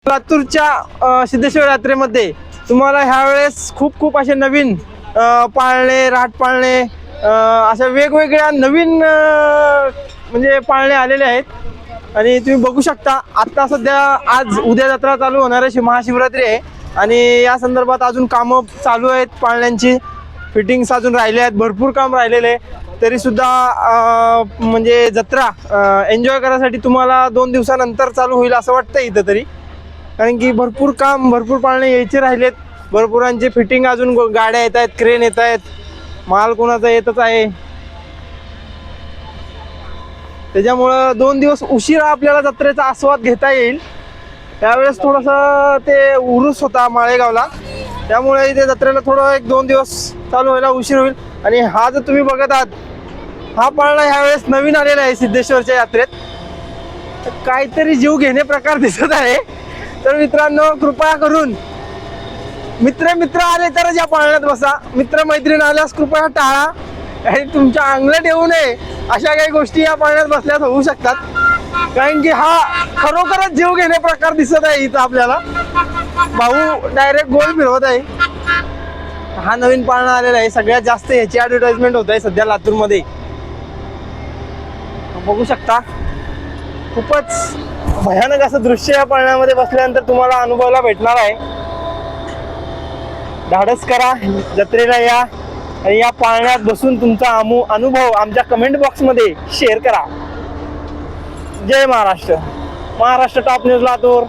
लातूरच्या सिद्धेश्वर यात्रेमध्ये तुम्हाला ह्यावेळेस खूप असे नवीन पाळणे, राट पाळणे, अशा वेगवेगळ्या नवीन म्हणजे पाळणे आलेले आहेत आणि तुम्ही बघू शकता. आत्ता सध्या आज उद्या जत्रा चालू होणार आहे, महाशिवरात्री आहे आणि या संदर्भात अजून कामं चालू आहेत. पाळण्यांची फिटिंग्स अजून राहिले आहेत, भरपूर काम राहिलेले आहे. तरीसुद्धा म्हणजे जत्रा एन्जॉय करायसाठी तुम्हाला 2 दिवसानंतर चालू होईल असं वाटतं इथं तरी, कारण की भरपूर काम, भरपूर पाळणे यायचे राहिलेत. भरपूरांचे फिटिंग अजून, गाड्या येत आहेत, क्रेन येत आहेत, माल कोणाचा येतच आहे. त्याच्यामुळं 2 दिवस उशिरा आपल्याला जत्रेचा आस्वाद घेता येईल. त्यावेळेस थोडंसं ते उरूस होता माळेगावला, त्यामुळे इथे जत्रेला थोडं 1-2 दिवस चालू व्हायला उशीर होईल. आणि हा जर तुम्ही बघत आहात, हा पाळणा ह्यावेळेस नवीन आलेला आहे सिद्धेश्वरच्या यात्रेत. काहीतरी जीव घेणे प्रकार दिसत आहे. तर मित्रांनो, कृपया करून मित्र आले तरच या पाळण्यात बसा. मित्रमैत्रीण आल्यास कृपया टाळा आणि तुमच्या अंगलट येऊ नये अशा काही गोष्टी या पाळण्यात बसल्यास होऊ शकतात. कारण की हा खरोखरच जीव घेणे प्रकार दिसत आहे इथं आपल्याला. भाऊ डायरेक्ट गोल फिरवत आहे. हा नवीन पाळणा आलेला आहे, सगळ्यात जास्त ह्याची ॲडव्हर्टाइजमेंट होत आहे सध्या लातूरमध्ये. बघू शकता, खूपच भयानक असं दृश्य या पाळण्यामध्ये बसल्यानंतर तुम्हाला अनुभवायला भेटणार आहे. धाडस करा, जत्रेला या आणि या पाळण्यात बसून तुमचा अनुभव आमच्या कमेंट बॉक्समध्ये शेअर करा. जय महाराष्ट्र. Maharashtra top news Latur.